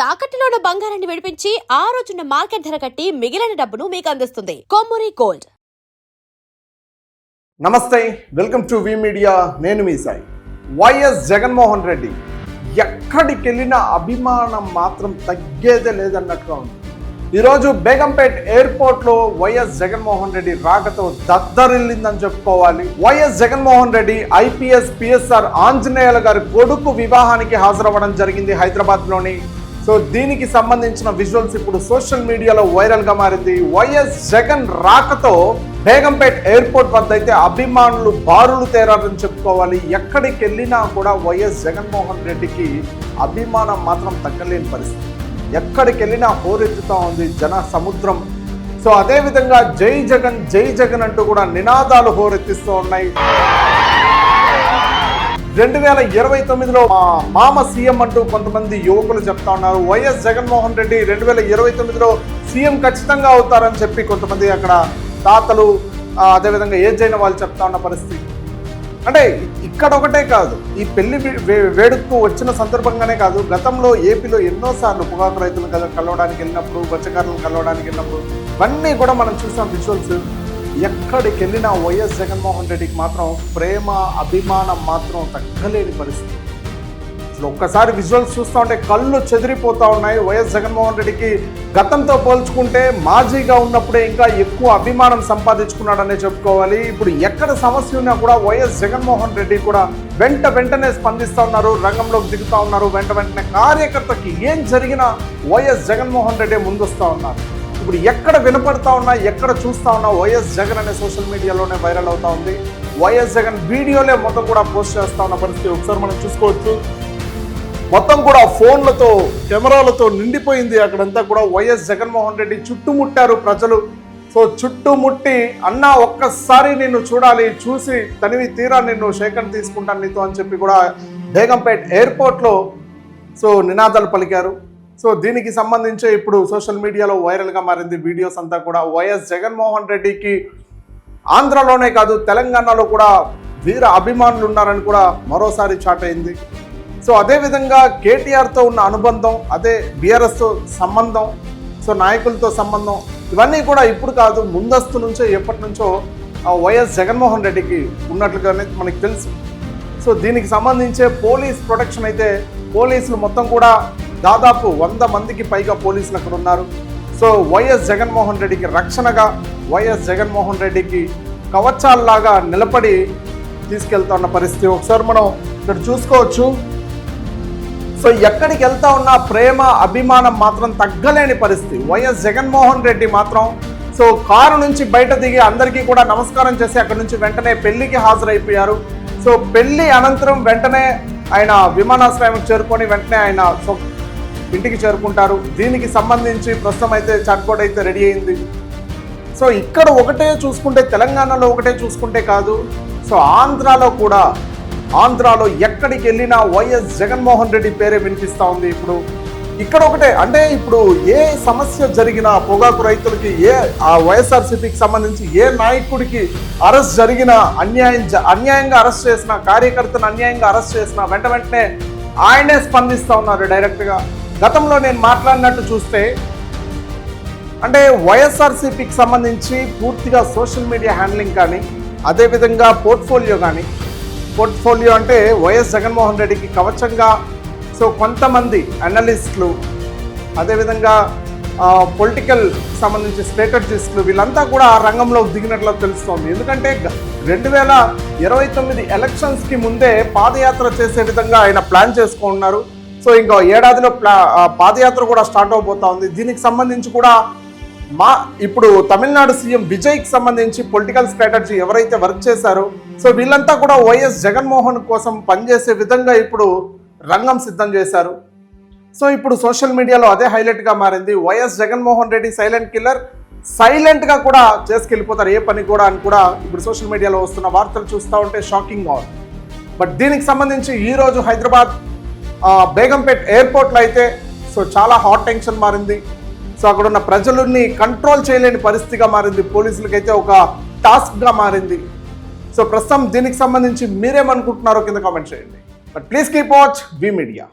తాకట్టులో ఉన్న బంగారాన్ని విడిపించి ఆ రోజున్న మార్కెట్ ధర కట్టి మిగిలిన డబ్బును మీకు అందిస్తుంది కొమ్మూరి గోల్డ్. నమస్తే, వెల్కమ్ టు వి మీడియా. నేను మీ సాయి. వైఎస్ జగన్మోహన్ రెడ్డి ఎక్కడికి వెళ్ళినా అభిమానం మాత్రం తగ్గేదే లేదన్నట్టుగా ఉంది. ఈరోజు బేగంపేట్ ఎయిర్పోర్ట్లో వైఎస్ జగన్మోహన్ రెడ్డి రాకతో దద్దరిల్లిందని చెప్పుకోవాలి. వైఎస్ జగన్మోహన్ రెడ్డి ఐపీఎస్ పిఎస్ఆర్ ఆంజనేయుల గారి కొడుకు వివాహానికి హాజరవ్వడం జరిగింది హైదరాబాద్లోని. సో దీనికి సంబంధించిన విజువల్స్ ఇప్పుడు సోషల్ మీడియాలో వైరల్గా మారింది. వైఎస్ జగన్ రాకతో బేగంపేట్ ఎయిర్పోర్ట్ వద్ద అయితే అభిమానులు బారులు తేరారని చెప్పుకోవాలి. ఎక్కడికి వెళ్ళినా కూడా వైఎస్ జగన్మోహన్ రెడ్డికి అభిమానం మాత్రం తగ్గలేని పరిస్థితి. ఎక్కడికి వెళ్ళినా హోరెత్తుతూ ఉంది జన సముద్రం. సో అదేవిధంగా జై జగన్ జై జగన్ అంటూ కూడా నినాదాలు హోరెత్తిస్తూ ఉన్నాయి. 2029లో మామ సీఎం అంటూ కొంతమంది యువకులు చెప్తా ఉన్నారు. వైఎస్ జగన్మోహన్ రెడ్డి 2029లో సీఎం ఖచ్చితంగా అవుతారని చెప్పి కొంతమంది అక్కడ తాతలు అదేవిధంగా ఏజ్ అయిన వాళ్ళు చెప్తా ఉన్న పరిస్థితి. అంటే ఇక్కడ ఒకటే కాదు, ఈ పెళ్లి వేడుకకు వచ్చిన సందర్భంగానే కాదు, గతంలో ఏపీలో ఎన్నోసార్లు పొగాకు రైతులను కలవడానికి వెళ్ళినప్పుడు, మత్స్యకారులను కలవడానికి వెళ్ళినప్పుడు ఇవన్నీ కూడా మనం చూసాం విజువల్స్. ఎక్కడికి వెళ్ళినా వైఎస్ జగన్మోహన్ రెడ్డికి మాత్రం ప్రేమ అభిమానం మాత్రం తగ్గలేని పరిస్థితి. అసలు ఒక్కసారి విజువల్స్ చూస్తూ ఉంటే కళ్ళు చెదిరిపోతూ ఉన్నాయి. వైఎస్ జగన్మోహన్ రెడ్డికి గతంతో పోల్చుకుంటే మాజీగా ఉన్నప్పుడే ఇంకా ఎక్కువ అభిమానం సంపాదించుకున్నాడనే చెప్పుకోవాలి. ఇప్పుడు ఎక్కడ సమస్య ఉన్నా కూడా వైఎస్ జగన్మోహన్ రెడ్డి కూడా వెంటనే స్పందిస్తూ ఉన్నారు, రంగంలోకి దిగుతూ ఉన్నారు. వెంటనే కార్యకర్తకి ఏం జరిగినా వైఎస్ జగన్మోహన్ రెడ్డి ముందొస్తూ ఉన్నారు. ఇప్పుడు ఎక్కడ వినపడతా ఉన్నా, ఎక్కడ చూస్తా ఉన్నా వైఎస్ జగన్ అనే సోషల్ మీడియాలోనే వైరల్ అవుతా ఉంది. వైఎస్ జగన్ వీడియోలే మొత్తం కూడా పోస్ట్ చేస్తా ఉన్న పరిస్థితి ఒకసారి మనం చూసుకోవచ్చు. మొత్తం కూడా ఫోన్లతో కెమెరాలతో నిండిపోయింది అక్కడంతా కూడా. వైఎస్ జగన్మోహన్ రెడ్డి చుట్టుముట్టారు ప్రజలు. సో చుట్టుముట్టి అన్నా ఒక్కసారి నిన్ను చూడాలి, చూసి తనివి తీరా నిన్ను షేకన్ తీసుకుంటాను నీతో అని చెప్పి కూడా బేగంపేట్ ఎయిర్పోర్ట్లో సో నినాదాలు పలికారు. సో దీనికి సంబంధించి ఇప్పుడు సోషల్ మీడియాలో వైరల్గా మారింది వీడియోస్ అంతా కూడా. వైఎస్ జగన్మోహన్ రెడ్డికి ఆంధ్రలోనే కాదు తెలంగాణలో కూడా వీర అభిమానులు ఉన్నారని కూడా మరోసారి చాట్ అయింది. సో అదేవిధంగా కేటీఆర్తో ఉన్న అనుబంధం, అదే బీఆర్ఎస్తో సంబంధం, సో నాయకులతో సంబంధం, ఇవన్నీ కూడా ఇప్పుడు కాదు ముందస్తు నుంచో ఎప్పటి నుంచో వైఎస్ జగన్మోహన్ రెడ్డికి ఉన్నట్లుగానే మనకు తెలుసు. సో దీనికి సంబంధించే పోలీస్ ప్రొటెక్షన్ అయితే పోలీసులు మొత్తం కూడా దాదాపు 100 మందికి పైగా పోలీసులు అక్కడ ఉన్నారు. సో వైఎస్ జగన్మోహన్ రెడ్డికి రక్షణగా, వైఎస్ జగన్మోహన్ రెడ్డికి కవచాల్లాగా నిలబడి తీసుకెళ్తా ఉన్న పరిస్థితి ఒకసారి మనం ఇక్కడ చూసుకోవచ్చు. సో ఎక్కడికి వెళ్తా ఉన్నా ప్రేమ అభిమానం మాత్రం తగ్గలేని పరిస్థితి. వైఎస్ జగన్మోహన్ రెడ్డి మాత్రం సో కారు నుంచి బయట దిగి అందరికీ కూడా నమస్కారం చేసి అక్కడి నుంచి వెంటనే పెళ్లికి హాజరైపోయారు. సో పెళ్లి అనంతరం వెంటనే ఆయన విమానాశ్రయానికి చేరుకొని వెంటనే ఆయన ఇంటికి చేరుకుంటారు. దీనికి సంబంధించి ప్రస్తుతం అయితే చాట్బోర్డ్ అయితే రెడీ అయింది. సో ఇక్కడ ఒకటే చూసుకుంటే, తెలంగాణలో ఒకటే చూసుకుంటే కాదు, సో ఆంధ్రాలో ఎక్కడికి వెళ్ళినా వైఎస్ జగన్మోహన్ రెడ్డి పేరే వినిపిస్తూ ఉంది. ఇప్పుడు ఇక్కడ ఒకటే అంటే ఇప్పుడు ఏ సమస్య జరిగినా, పొగాకు రైతులకి ఆ వైఎస్ఆర్సీపీకి సంబంధించి ఏ నాయకుడికి అరెస్ట్ జరిగినా, అన్యాయంగా అరెస్ట్ చేసిన కార్యకర్తను అన్యాయంగా అరెస్ట్ చేసిన వెంటనే ఆయనే స్పందిస్తూ ఉన్నారు డైరెక్ట్గా. గతంలో నేను మాట్లాడినట్టు చూస్తే అంటే వైఎస్ఆర్సీపీకి సంబంధించి పూర్తిగా సోషల్ మీడియా హ్యాండ్లింగ్ కానీ, అదేవిధంగా పోర్ట్ఫోలియో అంటే వైఎస్ జగన్మోహన్ రెడ్డికి కవచంగా సో కొంతమంది అనలిస్టులు, అదేవిధంగా పొలిటికల్ సంబంధించి స్ట్రాటజిస్టులు వీళ్ళంతా కూడా ఆ రంగంలో దిగినట్లు తెలుస్తోంది. ఎందుకంటే 2029 ఎలక్షన్స్కి ముందే పాదయాత్ర చేసే విధంగా ఆయన ప్లాన్ చేసుకుంటున్నారు. సో ఇంకో ఏడాదిలో పాదయాత్ర కూడా స్టార్ట్ అవబోతా ఉంది. దీనికి సంబంధించి కూడా ఇప్పుడు తమిళనాడు సీఎం విజయ్కి సంబంధించి పొలిటికల్ స్ట్రాటజీ ఎవరైతే వర్క్ చేశారో సో వీళ్ళంతా కూడా వైఎస్ జగన్మోహన్ కోసం పనిచేసే విధంగా ఇప్పుడు రంగం సిద్ధం చేశారు. సో ఇప్పుడు సోషల్ మీడియాలో అదే హైలైట్గా మారింది. YS Jaganmohan Reddy silent killer, సైలెంట్గా కూడా చేసుకెళ్ళిపోతారు ఏ పని కూడా అని కూడా ఇప్పుడు సోషల్ మీడియాలో వస్తున్న వార్తలు చూస్తూ ఉంటే షాకింగ్గా ఉంది. బట్ దీనికి సంబంధించి ఈరోజు హైదరాబాద్ బేగంపేట్ ఎయిర్పోర్ట్లో అయితే సో చాలా హాట్ టెన్షన్ మారింది. సో అక్కడ ఉన్న ప్రజలని కంట్రోల్ చేయలేని పరిస్థితిగా మారింది. పోలీసులకైతే ఒక టాస్క్గా మారింది. సో ప్రస్తుతం దీనికి సంబంధించి మీరేమనుకుంటున్నారో కింద కామెంట్ చేయండి. But please keep watch we media.